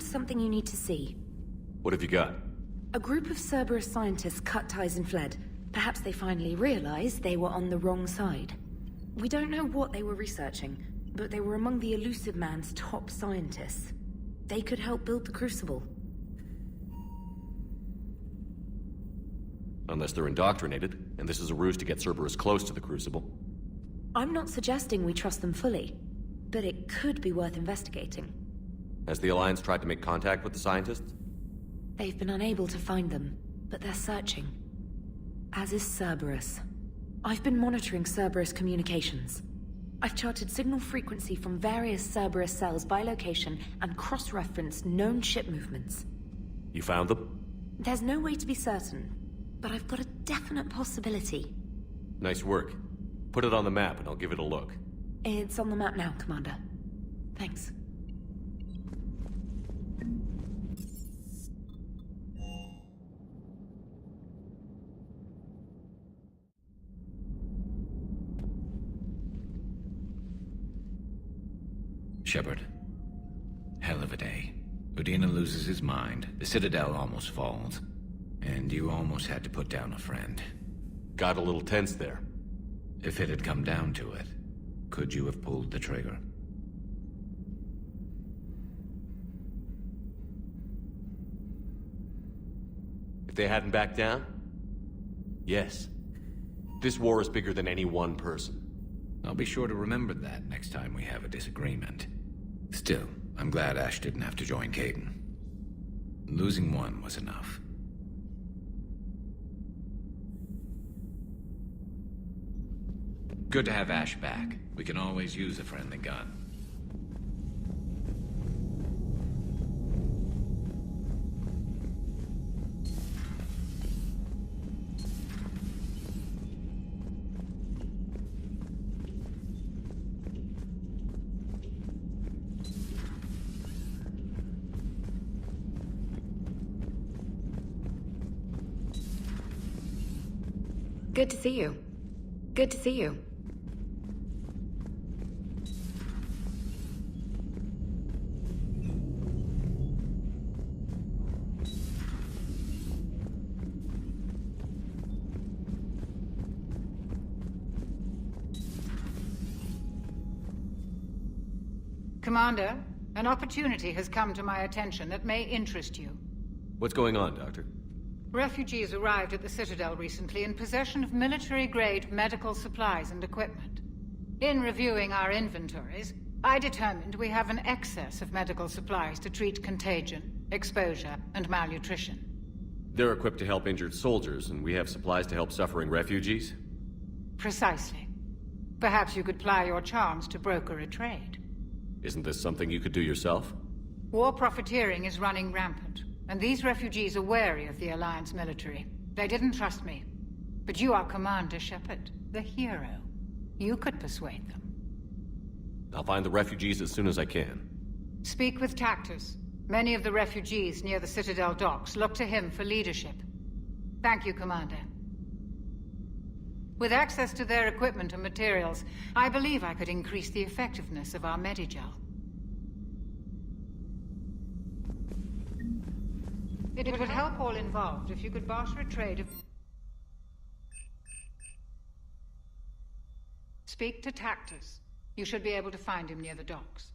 something you need to see. What have you got? A group of Cerberus scientists cut ties and fled. Perhaps they finally realized they were on the wrong side. We don't know what they were researching, but they were among the Elusive Man's top scientists. They could help build the Crucible. Unless they're indoctrinated, and this is a ruse to get Cerberus close to the Crucible. I'm not suggesting we trust them fully, but it could be worth investigating. Has the Alliance tried to make contact with the scientists? They've been unable to find them, but they're searching. As is Cerberus. I've been monitoring Cerberus communications. I've charted signal frequency from various Cerberus cells by location and cross-referenced known ship movements. You found them? There's no way to be certain, but I've got a definite possibility. Nice work. Put it on the map and I'll give it a look. It's on the map now, Commander. Thanks. Shepard. Hell of a day. Udina loses his mind, the Citadel almost falls, and you almost had to put down a friend. Got a little tense there. If it had come down to it, could you have pulled the trigger? If they hadn't backed down? Yes. This war is bigger than any one person. I'll be sure to remember that next time we have a disagreement. Still, I'm glad Ash didn't have to join Caden. Losing one was enough. Good to have Ash back. We can always use a friendly gun. Good to see you. Good to see you. Commander, an opportunity has come to my attention that may interest you. What's going on, Doctor? Refugees arrived at the Citadel recently in possession of military-grade medical supplies and equipment. In reviewing our inventories, I determined we have an excess of medical supplies to treat contagion, exposure, and malnutrition. They're equipped to help injured soldiers, and we have supplies to help suffering refugees? Precisely. Perhaps you could ply your charms to broker a trade. Isn't this something you could do yourself? War profiteering is running rampant, and these refugees are wary of the Alliance military. They didn't trust me. But you are Commander Shepard, the hero. You could persuade them. I'll find the refugees as soon as I can. Speak with Tactus. Many of the refugees near the Citadel docks look to him for leadership. Thank you, Commander. With access to their equipment and materials, I believe I could increase the effectiveness of our Medigel. It would help all involved if you could barter a trade of... Speak to Tactus. You should be able to find him near the docks.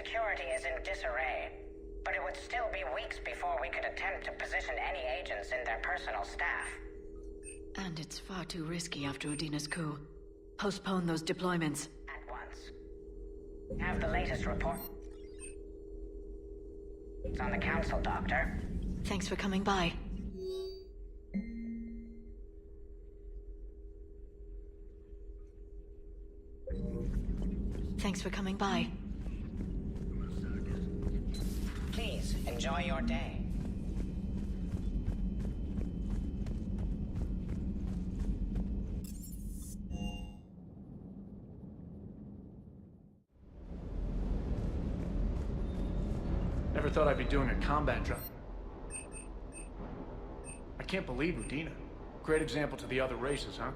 security is in disarray, but it would still be weeks before we could attempt to position any agents in their personal staff. And it's far too risky after Udina's coup. Postpone those deployments. At once. Have the latest report. It's on the Council, Doctor. Thanks for coming by. Thanks for coming by. Please, enjoy your day. Never thought I'd be doing a combat drop. I can't believe Udina. Great example to the other races, huh?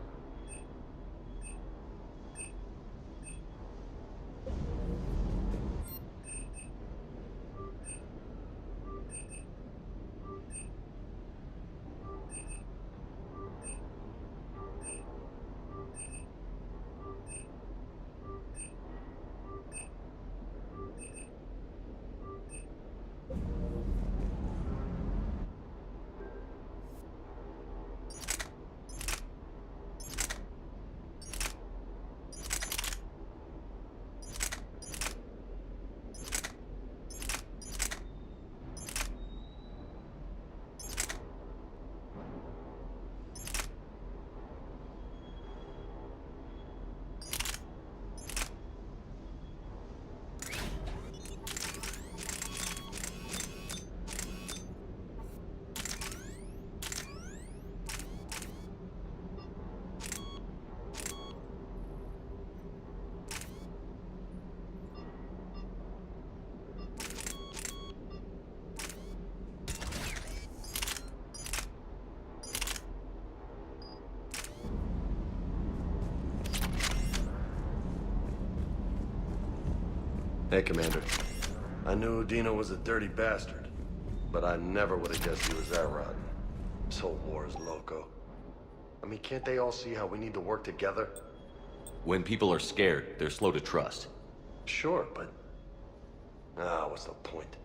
Hey, Commander. I knew Udina was a dirty bastard, but I never would have guessed he was that rotten. This whole war is loco. I mean, can't they all see how we need to work together? When people are scared, they're slow to trust. Sure, but... what's the point?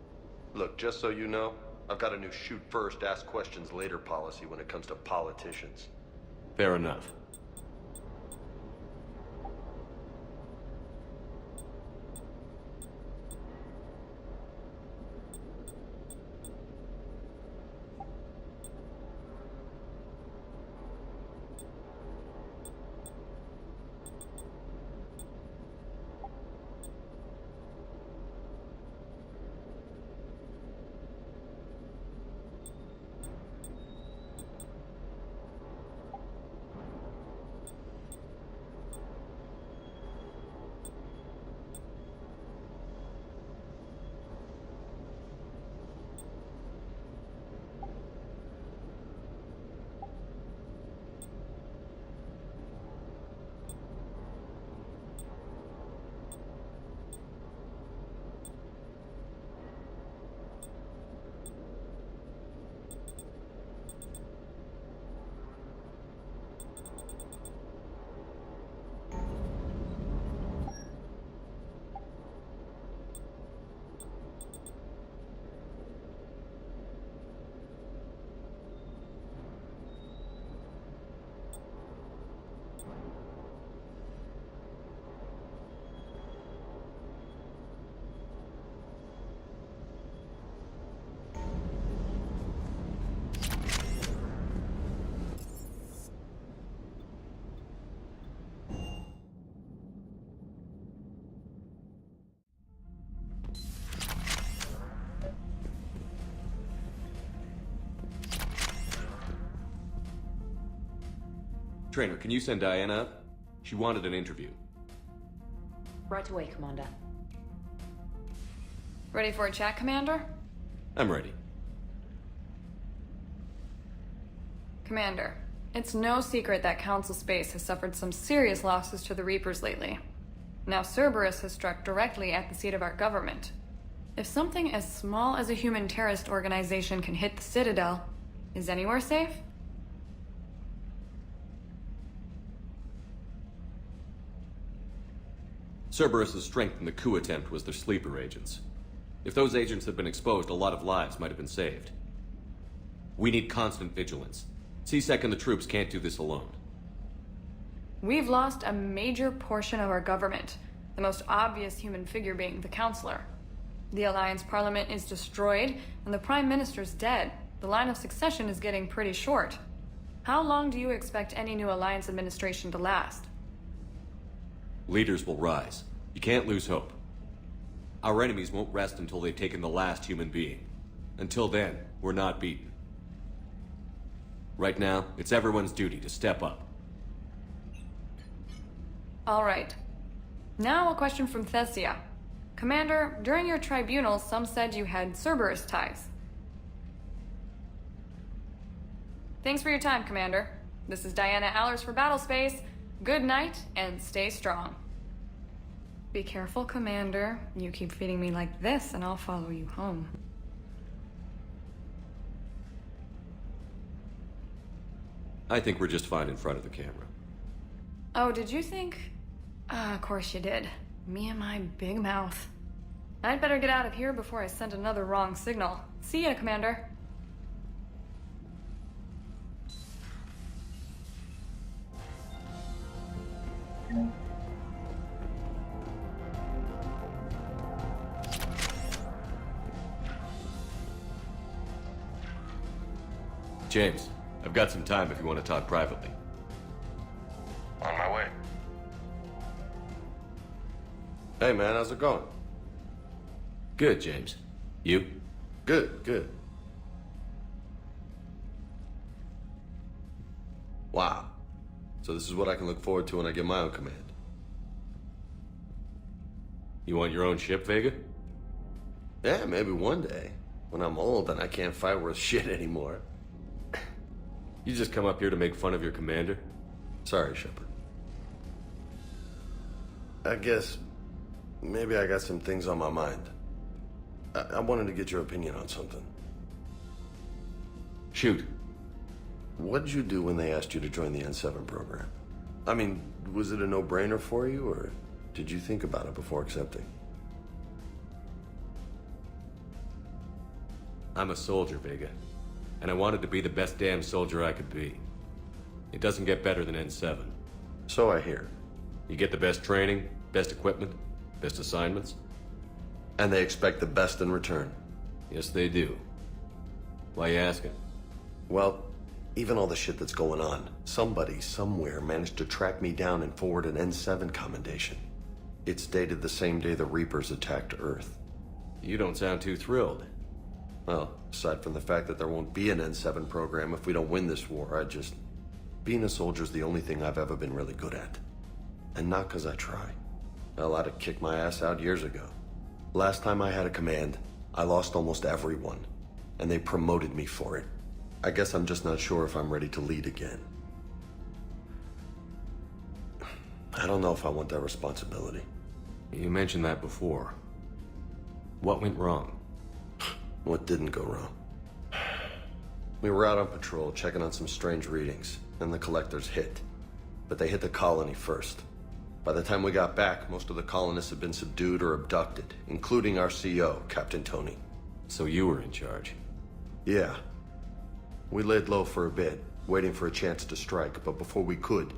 Look, just so you know, I've got a new shoot first, ask questions later policy when it comes to politicians. Fair enough. Trainer, can you send Diana up? She wanted an interview. Right away, Commander. Ready for a chat, Commander? I'm ready. Commander, it's no secret that Council Space has suffered some serious losses to the Reapers lately. Now Cerberus has struck directly at the seat of our government. If something as small as a human terrorist organization can hit the Citadel, is anywhere safe? Cerberus' strength in the coup attempt was their sleeper agents. If those agents had been exposed, a lot of lives might have been saved. We need constant vigilance. C-Sec and the troops can't do this alone. We've lost a major portion of our government, the most obvious human figure being the Counselor. The Alliance Parliament is destroyed, and the Prime Minister's dead. The line of succession is getting pretty short. How long do you expect any new Alliance administration to last? Leaders will rise. You can't lose hope. Our enemies won't rest until they've taken the last human being. Until then, we're not beaten. Right now, it's everyone's duty to step up. All right. Now a question from Thessia. Commander, during your tribunal, some said you had Cerberus ties. Thanks for your time, Commander. This is Diana Allers for Battlespace. Good night, and stay strong. Be careful, Commander. You keep feeding me like this, and I'll follow you home. I think we're just fine in front of the camera. Oh, did you think? Of course you did. Me and my big mouth. I'd better get out of here before I send another wrong signal. See ya, Commander. James, I've got some time if you want to talk privately. On my way. Hey man, how's it going? Good, James. You? Good, good. Wow. So this is what I can look forward to when I get my own command. You want your own ship, Vega? Yeah, maybe one day. When I'm old and I can't fight worth shit anymore. You just come up here to make fun of your commander? Sorry, Shepard. I guess maybe I got some things on my mind. I wanted to get your opinion on something. Shoot. What did you do when they asked you to join the N7 program? I mean, was it a no-brainer for you, or did you think about it before accepting? I'm a soldier, Vega. And I wanted to be the best damn soldier I could be. It doesn't get better than N7. So I hear. You get the best training, best equipment, best assignments. And they expect the best in return. Yes, they do. Why you asking? Well, even all the shit that's going on, somebody somewhere managed to track me down and forward an N7 commendation. It's dated the same day the Reapers attacked Earth. You don't sound too thrilled. Well, aside from the fact that there won't be an N7 program if we don't win this war, being a soldier's the only thing I've ever been really good at. And not because I try. Hell, I'd have kicked my ass out years ago. Last time I had a command, I lost almost everyone. And they promoted me for it. I guess I'm just not sure if I'm ready to lead again. I don't know if I want that responsibility. You mentioned that before. What went wrong? What didn't go wrong? We were out on patrol, checking on some strange readings, and the collectors hit. But they hit the colony first. By the time we got back, most of the colonists had been subdued or abducted, including our CO, Captain Tony. So you were in charge? Yeah. We laid low for a bit, waiting for a chance to strike, but before we could,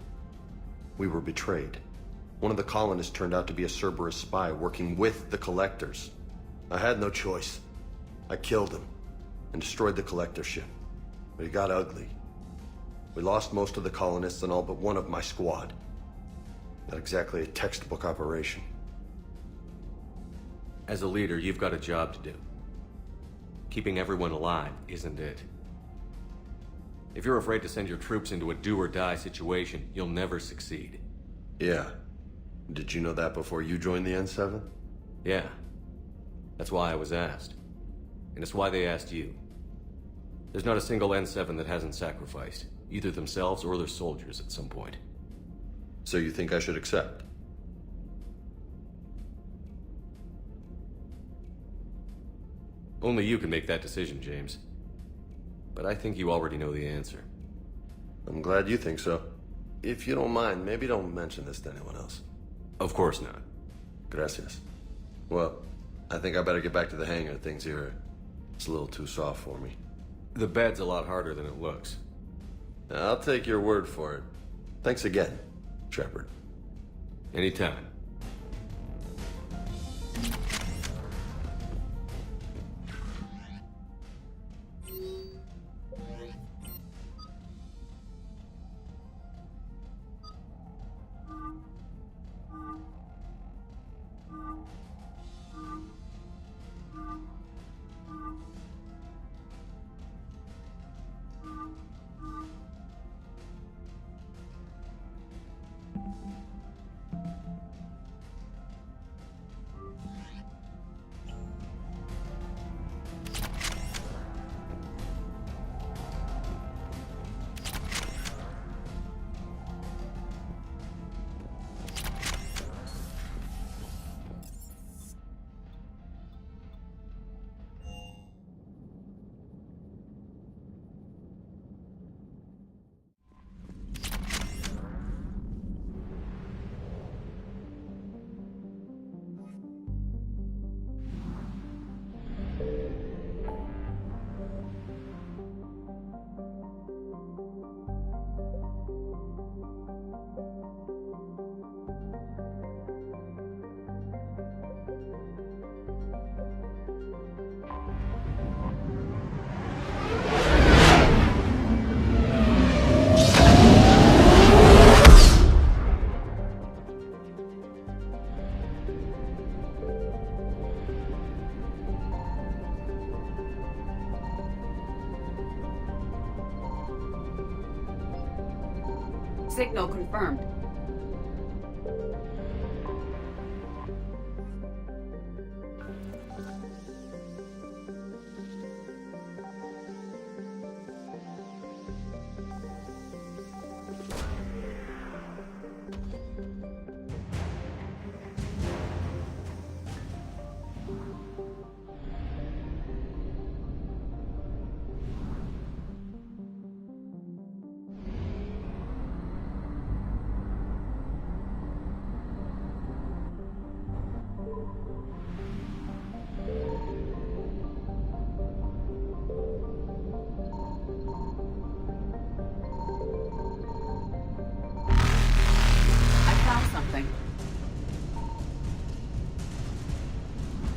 we were betrayed. One of the colonists turned out to be a Cerberus spy working with the collectors. I had no choice. I killed him and destroyed the collector ship. But it got ugly. We lost most of the colonists and all but one of my squad. Not exactly a textbook operation. As a leader, you've got a job to do. Keeping everyone alive isn't it. If you're afraid to send your troops into a do-or-die situation, you'll never succeed. Yeah. Did you know that before you joined the N7? Yeah. That's why I was asked. And it's why they asked you. There's not a single N7 that hasn't sacrificed, either themselves or their soldiers at some point. So you think I should accept? Only you can make that decision, James. But I think you already know the answer. I'm glad you think so. If you don't mind, maybe don't mention this to anyone else. Of course not. Gracias. Well, I think I better get back to the hangar. Things here, it's a little too soft for me. The bed's a lot harder than it looks. I'll take your word for it. Thanks again, Shepard. Anytime. Signal confirmed.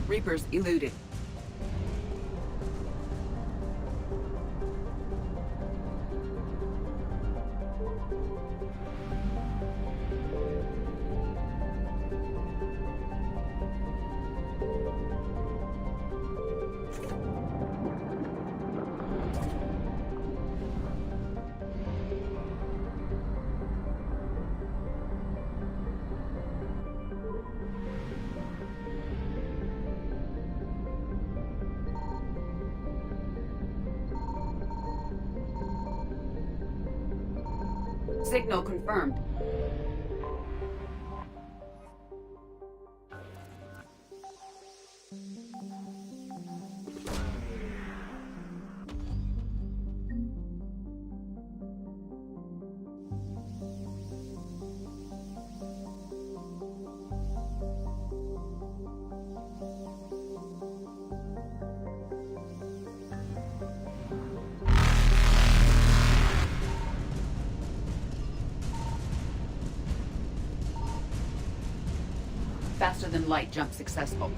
Reapers eluded. Signal confirmed. Faster than light jump successful.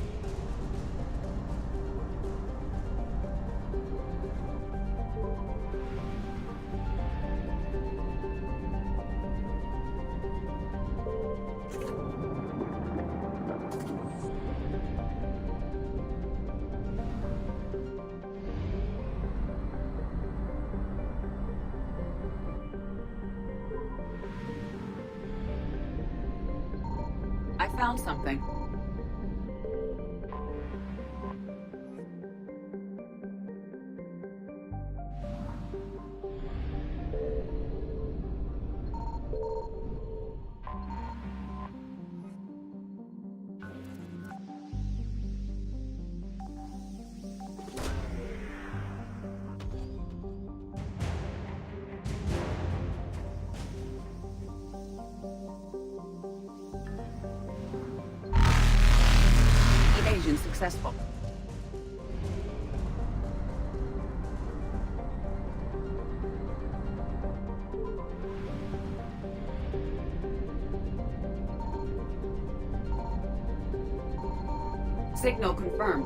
I found something. successful. Signal confirmed.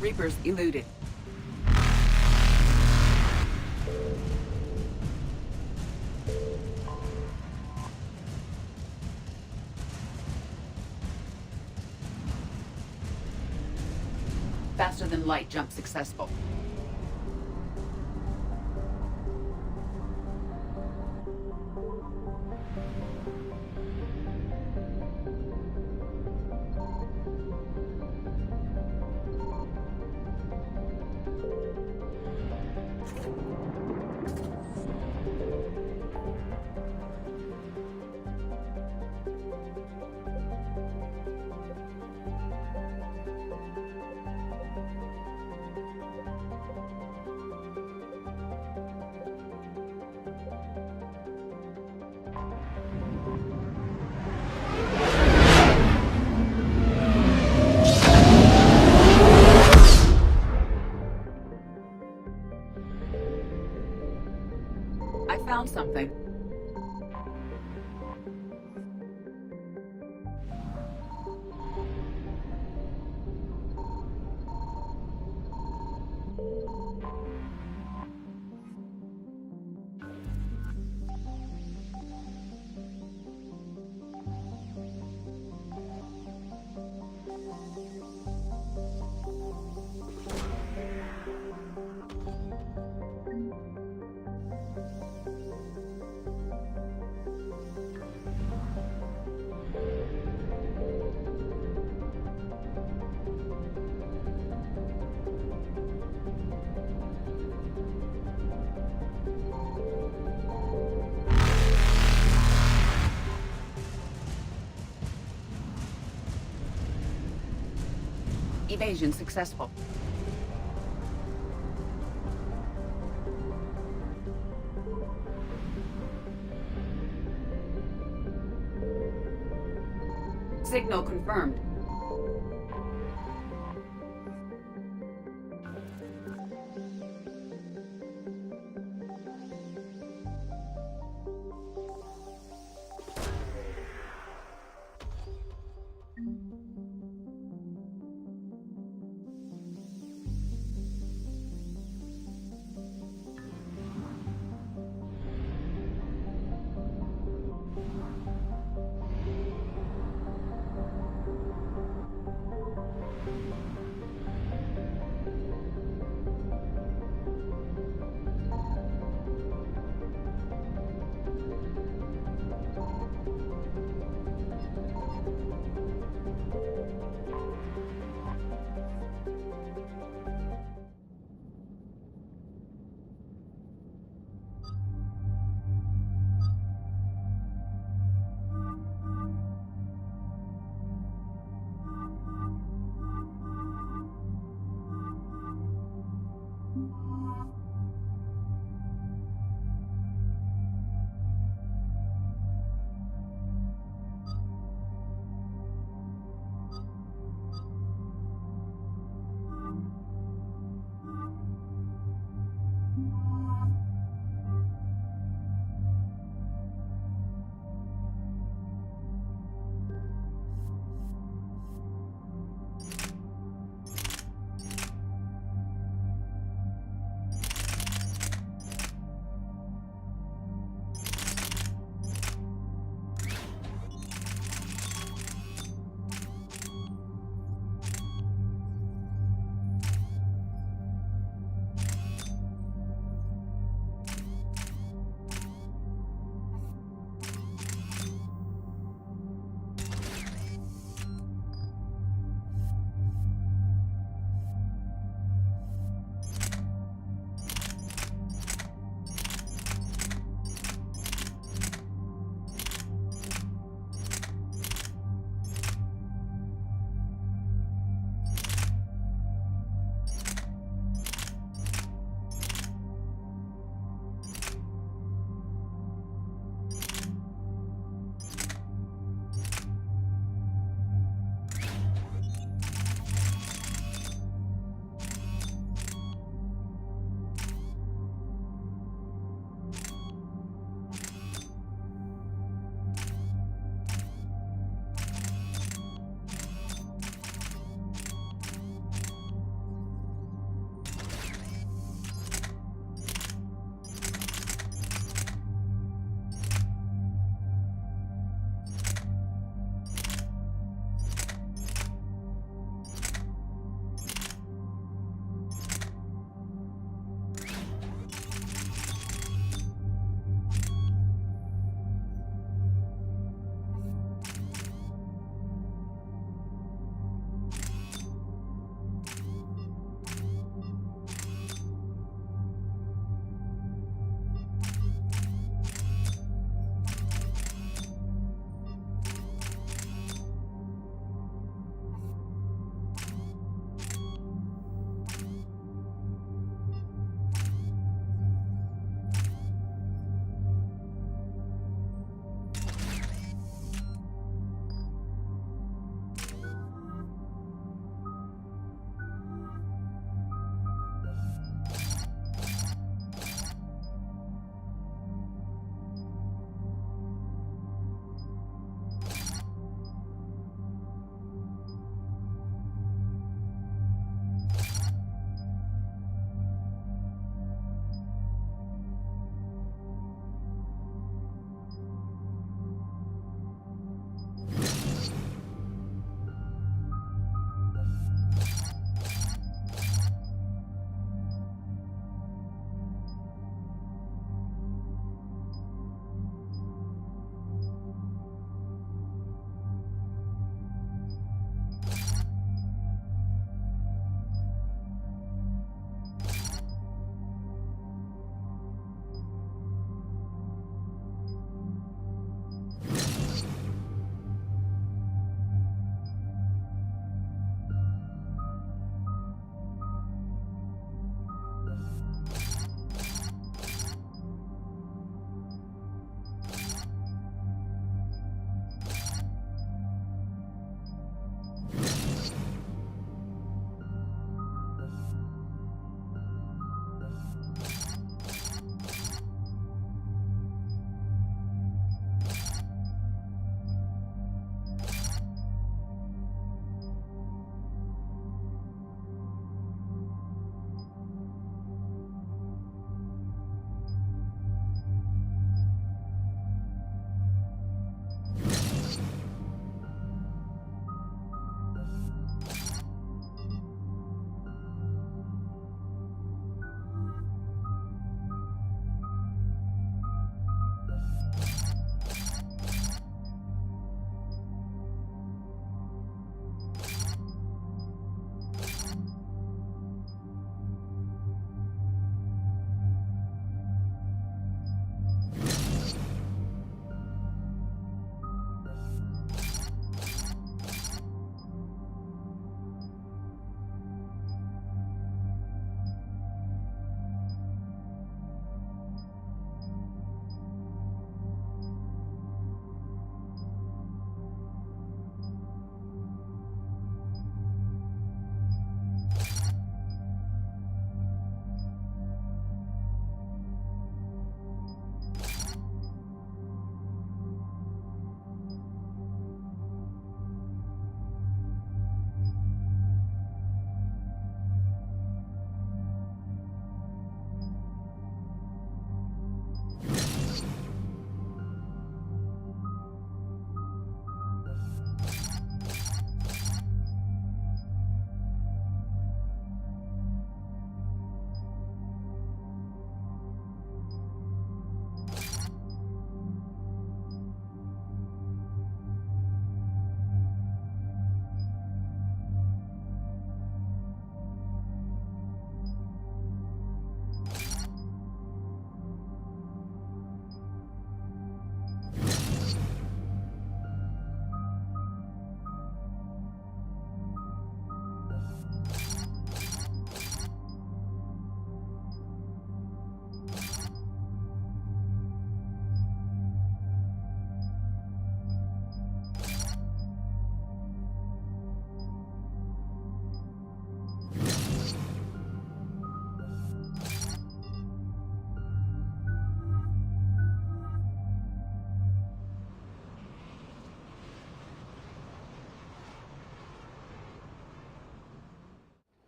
Reapers eluded. Faster than light jump successful. I found something. Evasion successful. Signal confirmed.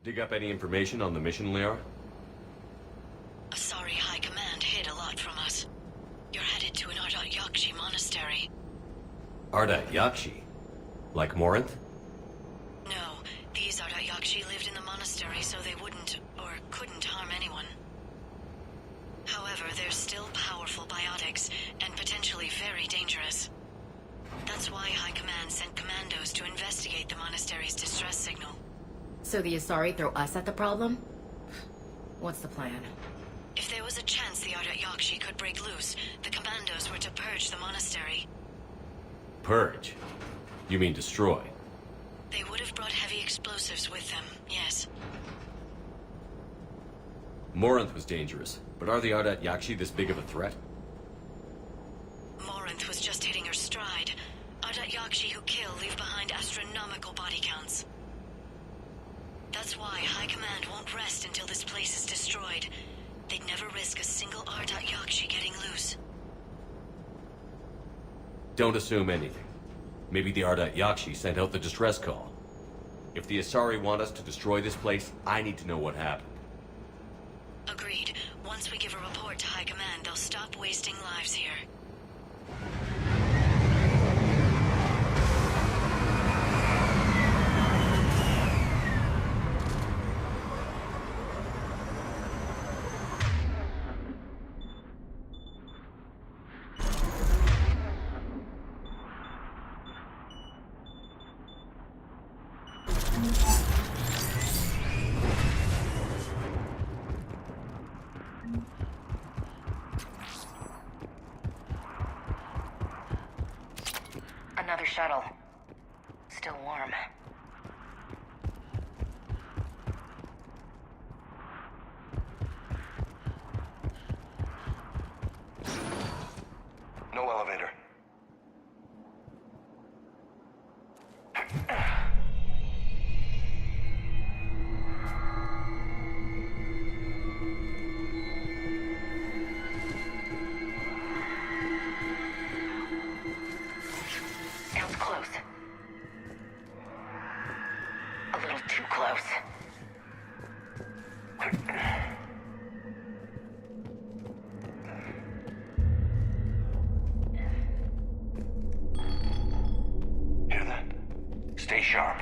Dig up any information on the mission, Liara? Asari High Command hid a lot from us. You're headed to an Ardat Yakshi monastery. Ardat Yakshi? Like Morinth? No, these Ardat Yakshi lived in the monastery so they wouldn't, or couldn't harm anyone. However, they're still powerful biotics, and potentially very dangerous. That's why High Command sent commandos to investigate the monastery's distress signal. So the Asari throw us at the problem? What's the plan? If there was a chance the Ardat Yakshi could break loose, the commandos were to purge the monastery. Purge? You mean destroy? They would have brought heavy explosives with them, yes. Morinth was dangerous, but are the Ardat Yakshi this big of a threat? Morinth was just hitting her stride. Ardat Yakshi who kill leave behind astronomical body counts. That's why High Command won't rest until this place is destroyed. They'd never risk a single Ardat Yakshi getting loose. Don't assume anything. Maybe the Ardat Yakshi sent out the distress call. If the Asari want us to destroy this place, I need to know what happened. Agreed. Once we give a report to High Command, they'll stop wasting lives here. Another shuttle. Still warm. No elevator. Sounds close. A little too close. Hear that? Stay sharp.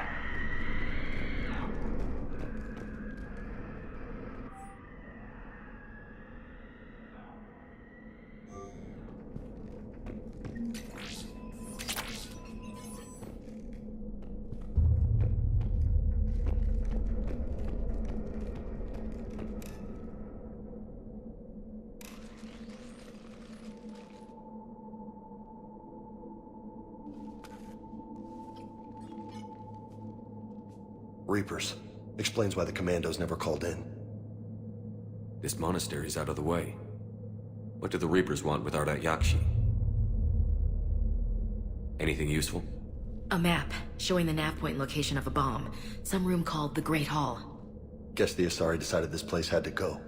Reapers. Explains why the commandos never called in. This monastery's out of the way. What do the Reapers want with Ardat Yakshi? Anything useful? A map showing the nav point location of a bomb. Some room called the Great Hall. Guess the Asari decided this place had to go.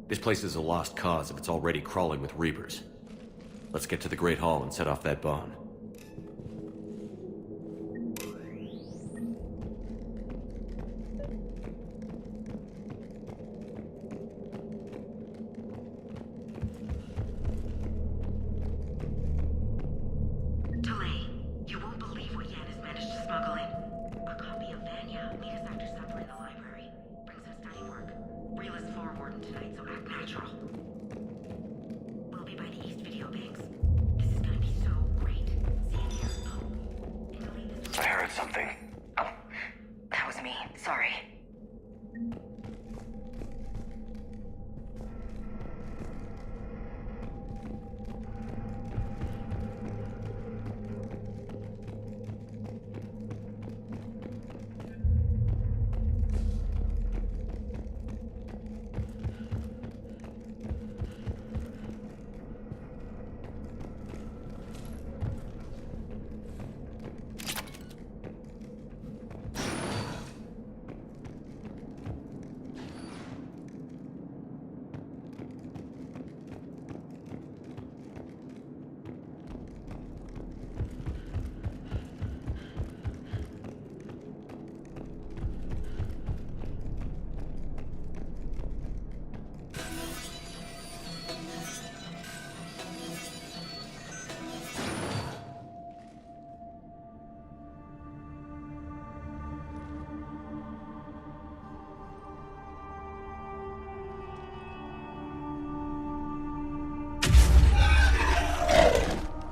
This place is a lost cause if it's already crawling with Reapers. Let's get to the Great Hall and set off that bomb. You won't believe what Yan has managed to smuggle in. A copy of Vanya. Meet us after supper in the library. Bring some study work. Reel is floor warden tonight, so act natural. We'll be by the East Video Banks. This is gonna be so great. See you here. Oh, and delete this. I heard something. Oh, that was me. Sorry.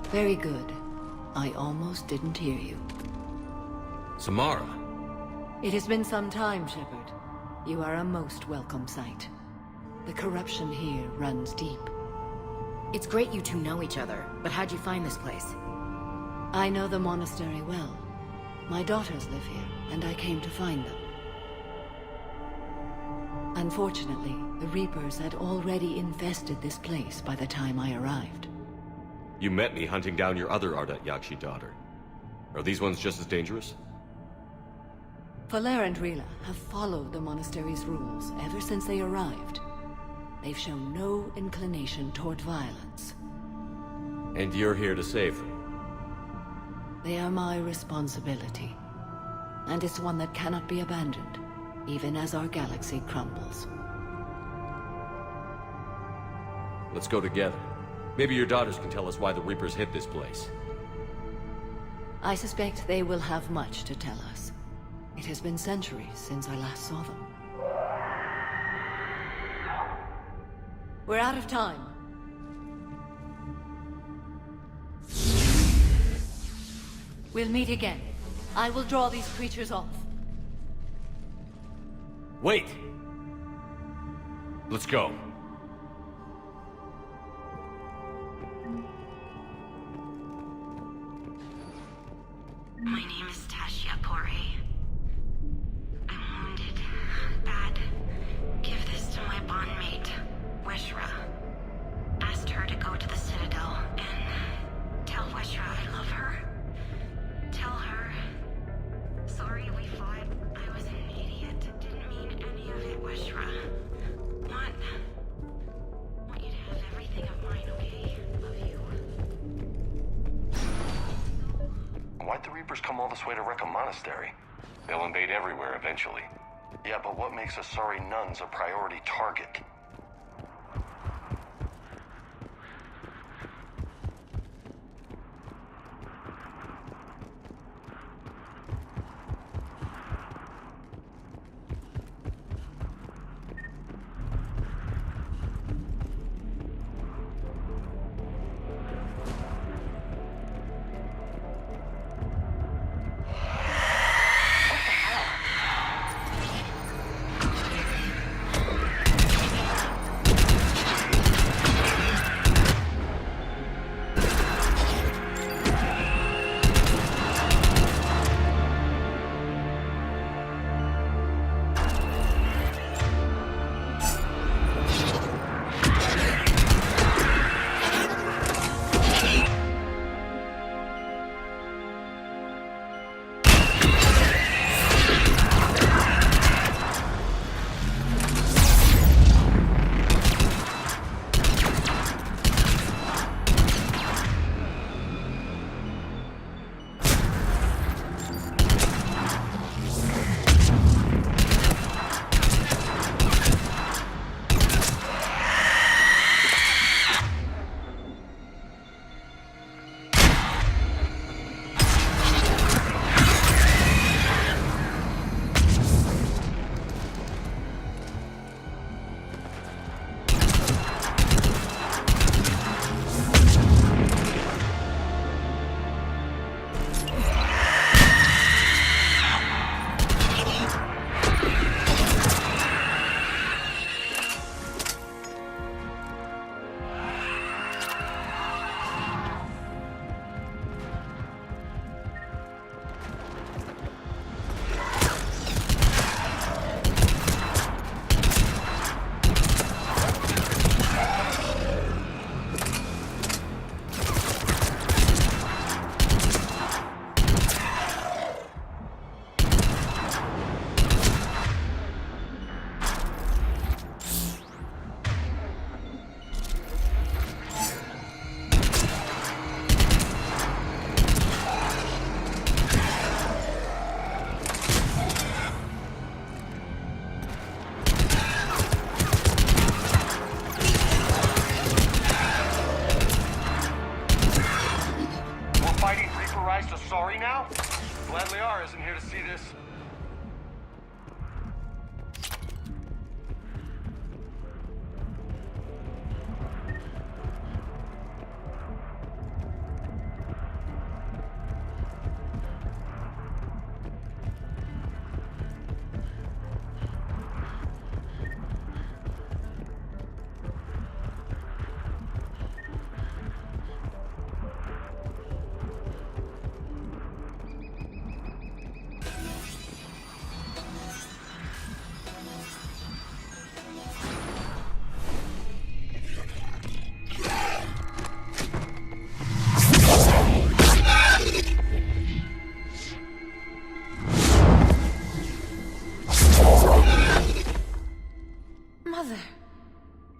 Very good. I almost didn't hear you. Samara. It has been some time, Shepard. You are a most welcome sight. The corruption here runs deep. It's great you two know each other, but how'd you find this place? I know the monastery well. My daughters live here, and I came to find them. Unfortunately, the Reapers had already infested this place by the time I arrived. You met me hunting down your other Ardat Yakshi daughter. Are these ones just as dangerous? Faller and Rila have followed the monastery's rules ever since they arrived. They've shown no inclination toward violence. And you're here to save them? They are my responsibility. And it's one that cannot be abandoned, even as our galaxy crumbles. Let's go together. Maybe your daughters can tell us why the Reapers hit this place. I suspect they will have much to tell us. It has been centuries since I last saw them. We're out of time. We'll meet again. I will draw these creatures off. Wait! Let's go. My name is Tashia Pore. I'm wounded. Bad. Give this to my bondmate, Weshra. Asked her to go to the Citadel and tell Weshra I love her. Tell her. Sorry we fought. I was an idiot. Didn't mean any of it, Weshra. Want you to have everything of mine, okay? Love you. Why'd the Reapers come all this way to wreck a monastery? They'll invade everywhere eventually. Yeah, but what makes Asari nuns a priority target?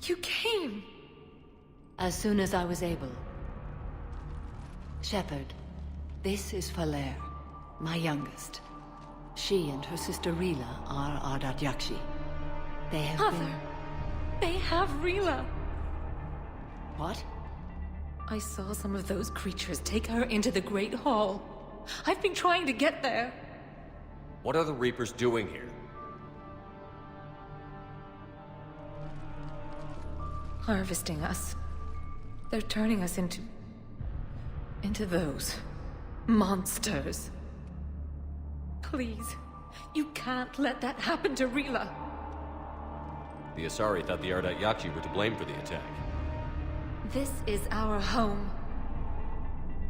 You came! As soon as I was able. Shepard, this is Falere, my youngest. She and her sister Rila are Ardat Yakshi. They have Mother! They have Rila! What? I saw some of those creatures take her into the Great Hall. I've been trying to get there. What are the Reapers doing here? Harvesting us. They're turning us into those monsters. Please, you can't let that happen to Rila. The Asari thought the Ardat Yakshi were to blame for the attack. This is our home.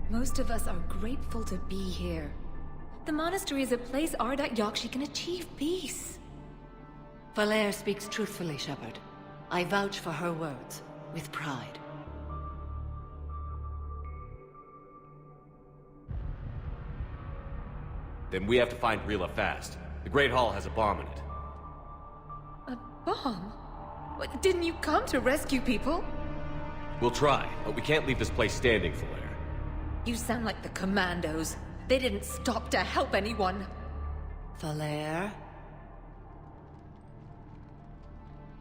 Most of us are grateful to be here. The monastery is a place Ardat Yakshi can achieve peace. Falere speaks truthfully, Shepard. I vouch for her words, with pride. Then we have to find Rila fast. The Great Hall has a bomb in it. A bomb? What, didn't you come to rescue people? We'll try, but we can't leave this place standing, Falere. You sound like the Commandos. They didn't stop to help anyone. Falere?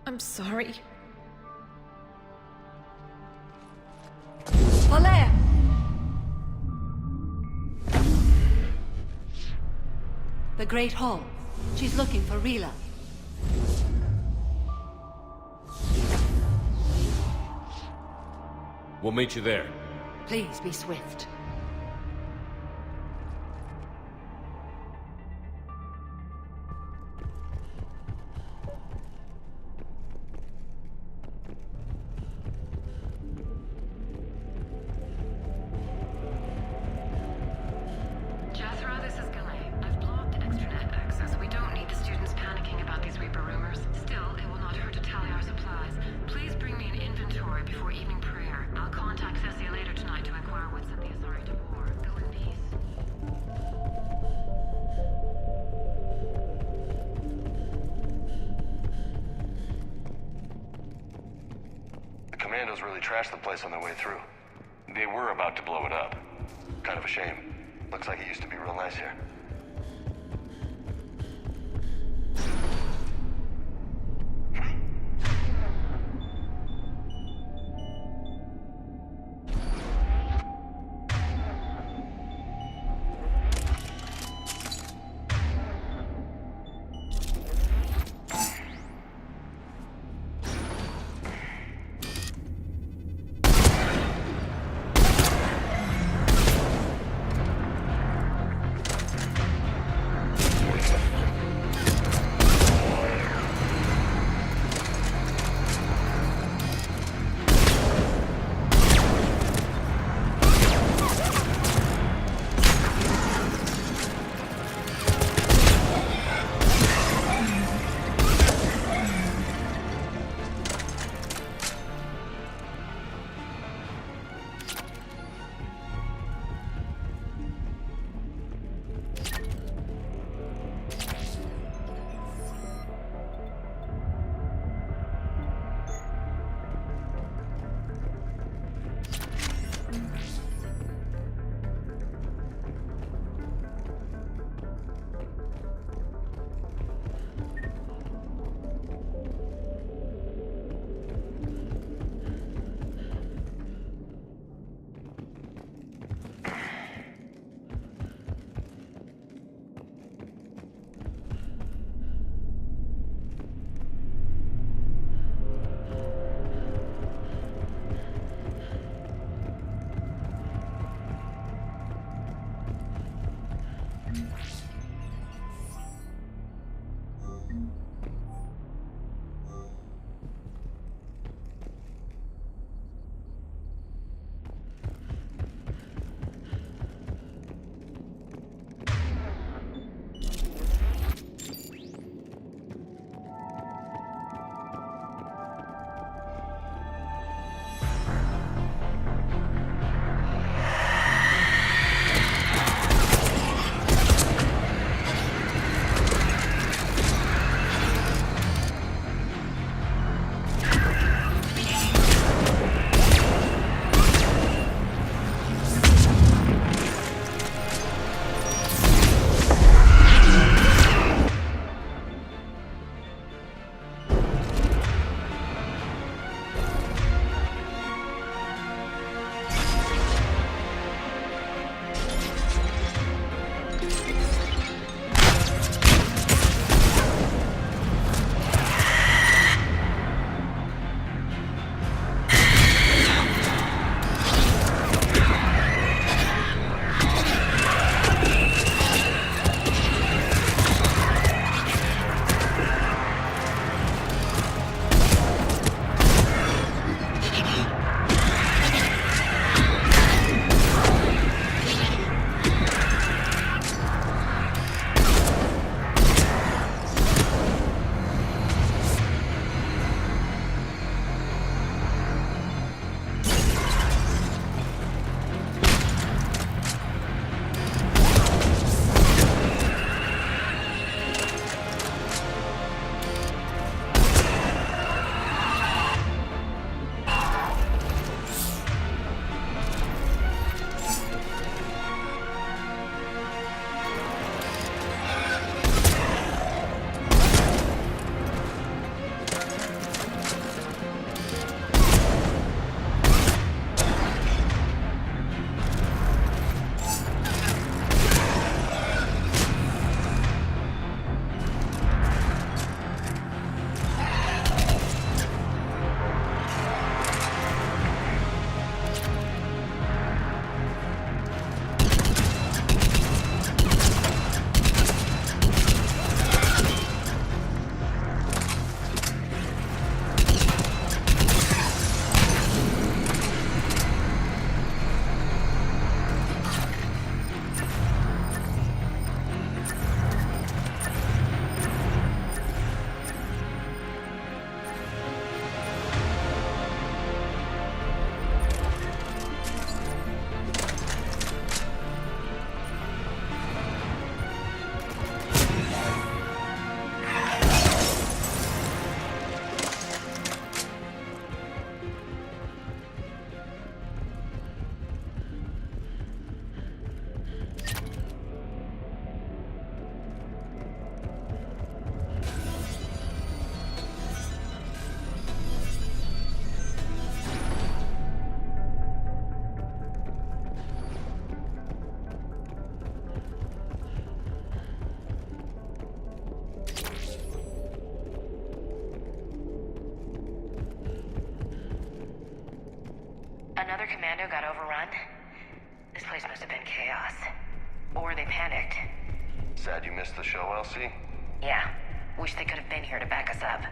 I'm sorry. Falere! The Great Hall. She's looking for Rila. We'll meet you there. Please be swift. Jethro, this is Galay. I've blocked extranet access. We don't need the students panicking about these Reaper rumors. Still, it will not hurt to tally our supplies. Please bring me an inventory before evening prayer. I'll contact Cessia later tonight to inquire what set the Asari to war. Go in peace. The Commandos really trashed the place on their way through. They were about to blow it up. Kind of a shame. Looks like it used to be real nice here. Another commando got overrun? This place must have been chaos. Or they panicked. Sad you missed the show, Elsie? Yeah. Wish they could have been here to back us up.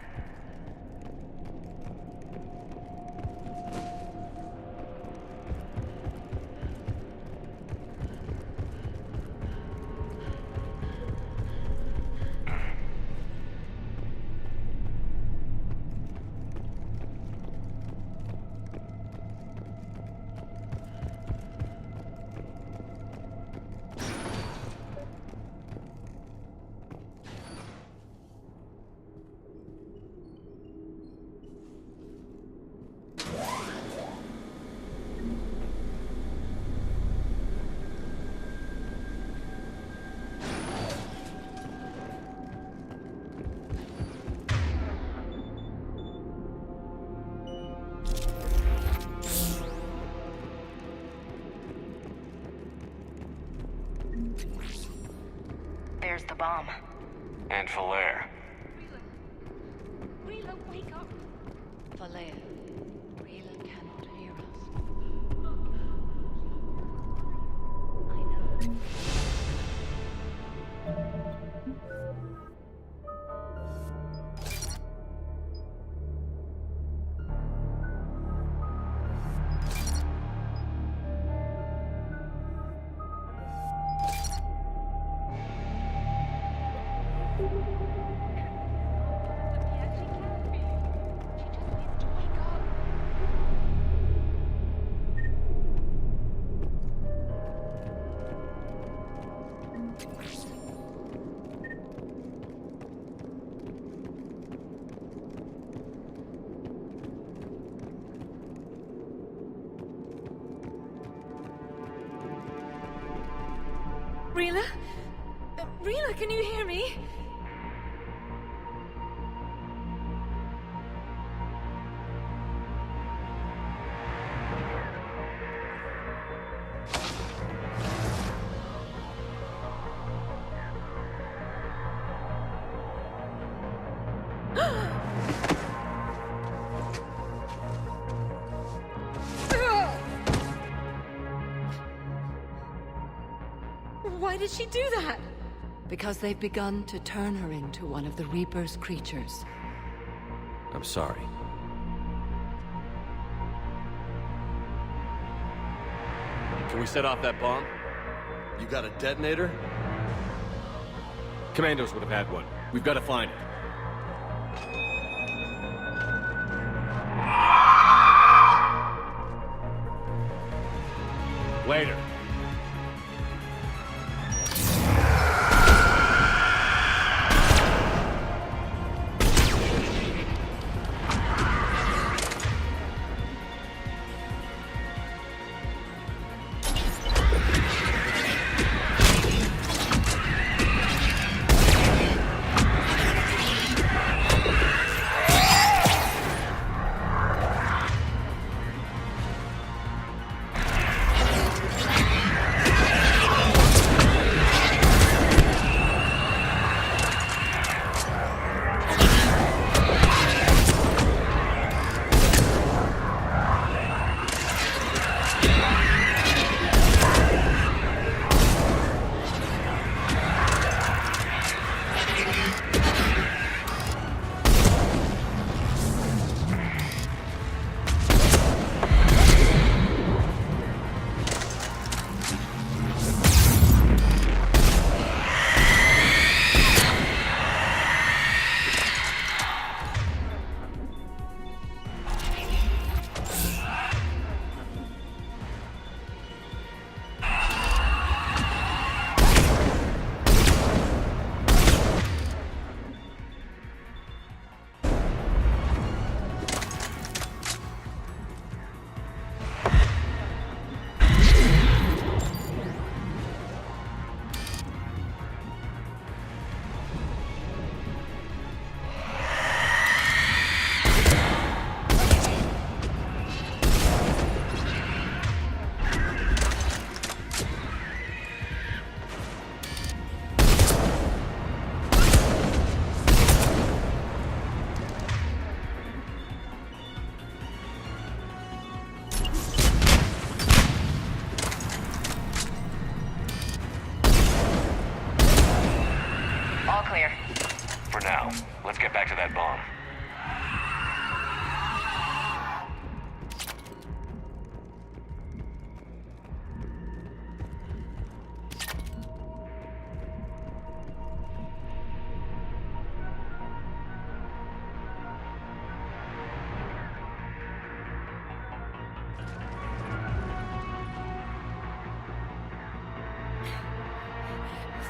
There's the bomb. And Falaire. Rila, wake up! Falaire, Rila cannot hear us. I know. Rila? Rila, can you hear me? Why did she do that? Because they've begun to turn her into one of the Reaper's creatures. I'm sorry. Can we set off that bomb? You got a detonator? Commandos would have had one. We've got to find it. Later.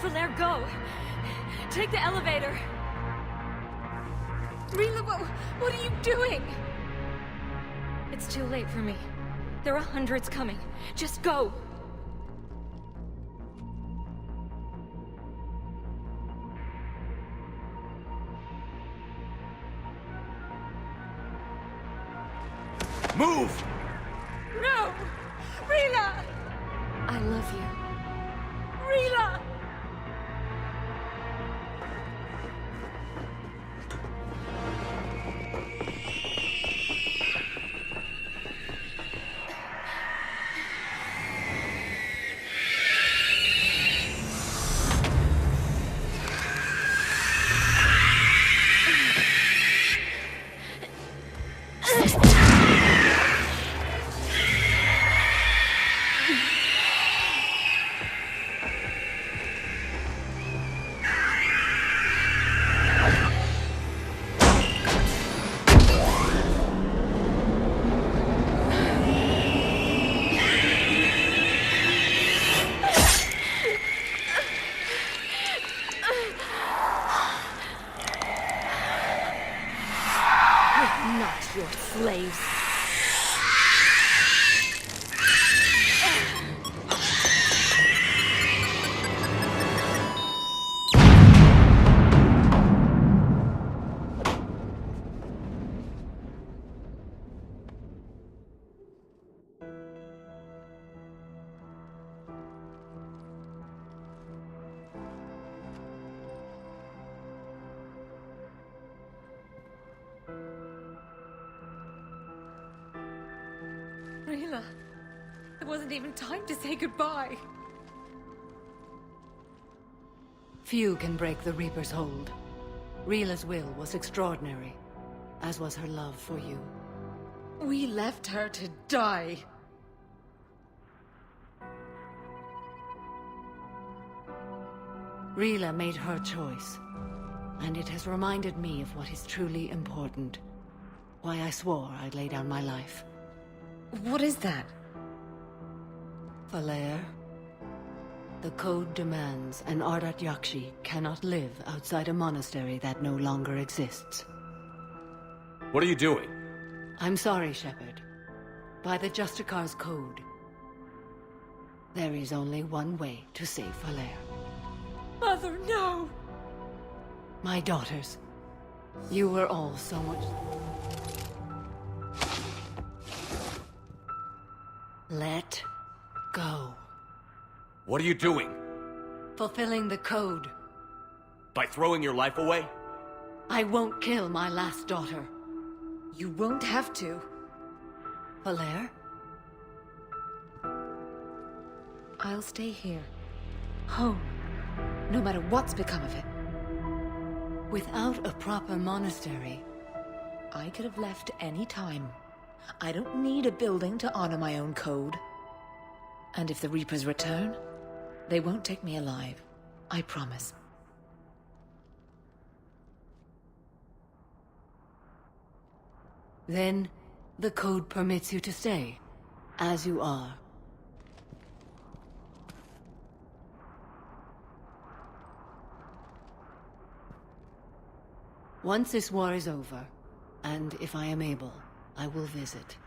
Falaire, go! Take the elevator! Rila, what are you doing? It's too late for me. There are hundreds coming. Just go! Move! No! Rila! I love you. Rila! Not your slaves. Rila, there wasn't even time to say goodbye. Few can break the Reaper's hold. Rila's will was extraordinary, as was her love for you. We left her to die. Rila made her choice, and it has reminded me of what is truly important. Why I swore I'd lay down my life. What is that? Falaire. The code demands an Ardat Yakshi cannot live outside a monastery that no longer exists. What are you doing? I'm sorry, Shepard. By the Justicar's code, there is only one way to save Falaire. Mother, no! My daughters, you were all so much... Let go. What are you doing? Fulfilling the code. By throwing your life away? I won't kill my last daughter. You won't have to. Falaire? I'll stay here. Home. No matter what's become of it. Without a proper monastery... I could have left any time. I don't need a building to honor my own code. And if the Reapers return, they won't take me alive. I promise. Then, the code permits you to stay, as you are. Once this war is over, and if I am able, I will visit,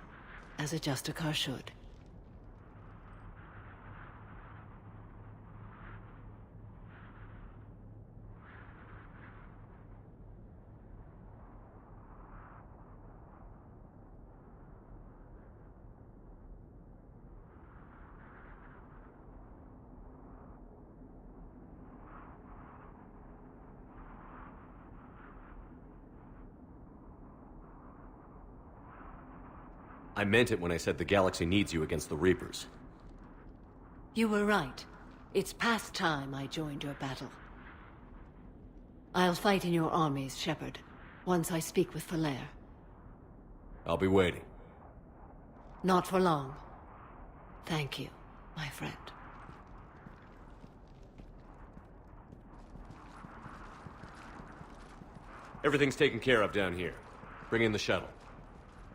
as a Justicar should. I meant it when I said the galaxy needs you against the Reapers. You were right. It's past time I joined your battle. I'll fight in your armies, Shepard, once I speak with Falaire. I'll be waiting. Not for long. Thank you, my friend. Everything's taken care of down here. Bring in the shuttle.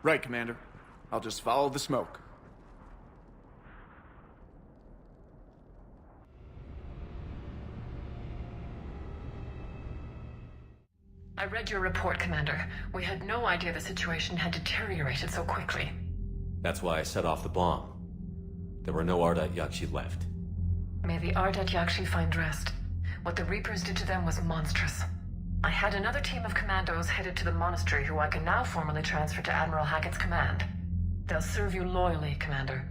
Right, Commander. I'll just follow the smoke. I read your report, Commander. We had no idea the situation had deteriorated so quickly. That's why I set off the bomb. There were no Ardat Yakshi left. May the Ardat Yakshi find rest. What the Reapers did to them was monstrous. I had another team of commandos headed to the monastery who I can now formally transfer to Admiral Hackett's command. They'll serve you loyally, Commander.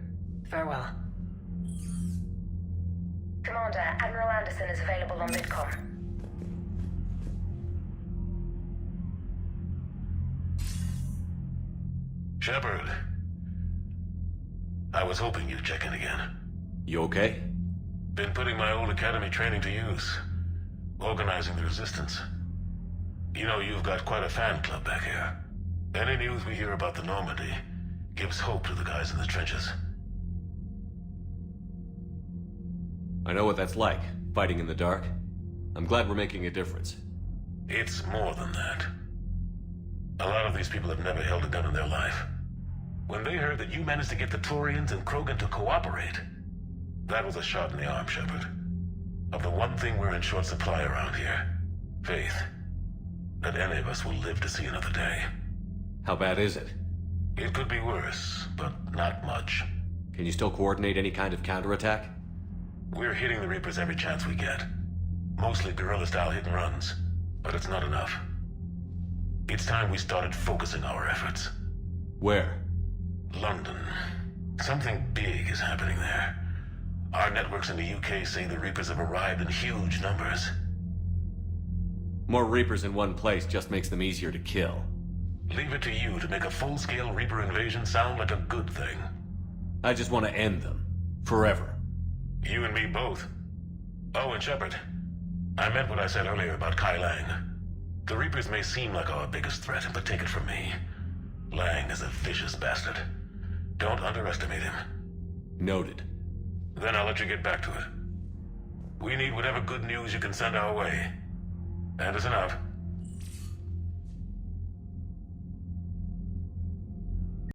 Farewell. Commander, Admiral Anderson is available on midcom. Shepard. I was hoping you'd check in again. You okay? Been putting my old academy training to use. Organizing the resistance. You know, you've got quite a fan club back here. Any news we hear about the Normandy gives hope to the guys in the trenches. I know what that's like, fighting in the dark. I'm glad we're making a difference. It's more than that. A lot of these people have never held a gun in their life. When they heard that you managed to get the Turians and Krogan to cooperate, that was a shot in the arm, Shepard. Of the one thing we're in short supply around here, faith. That any of us will live to see another day. How bad is it? It could be worse, but not much. Can you still coordinate any kind of counterattack? We're hitting the Reapers every chance we get. Mostly guerrilla-style hit-and-runs, but it's not enough. It's time we started focusing our efforts. Where? London. Something big is happening there. Our networks in the UK say the Reapers have arrived in huge numbers. More Reapers in one place just makes them easier to kill. Leave it to you to make a full-scale Reaper invasion sound like a good thing. I just want to end them. Forever. You and me both. Oh, and Shepard. I meant what I said earlier about Kai Lang. The Reapers may seem like our biggest threat, but take it from me. Lang is a vicious bastard. Don't underestimate him. Noted. Then I'll let you get back to it. We need whatever good news you can send our way. Anderson out.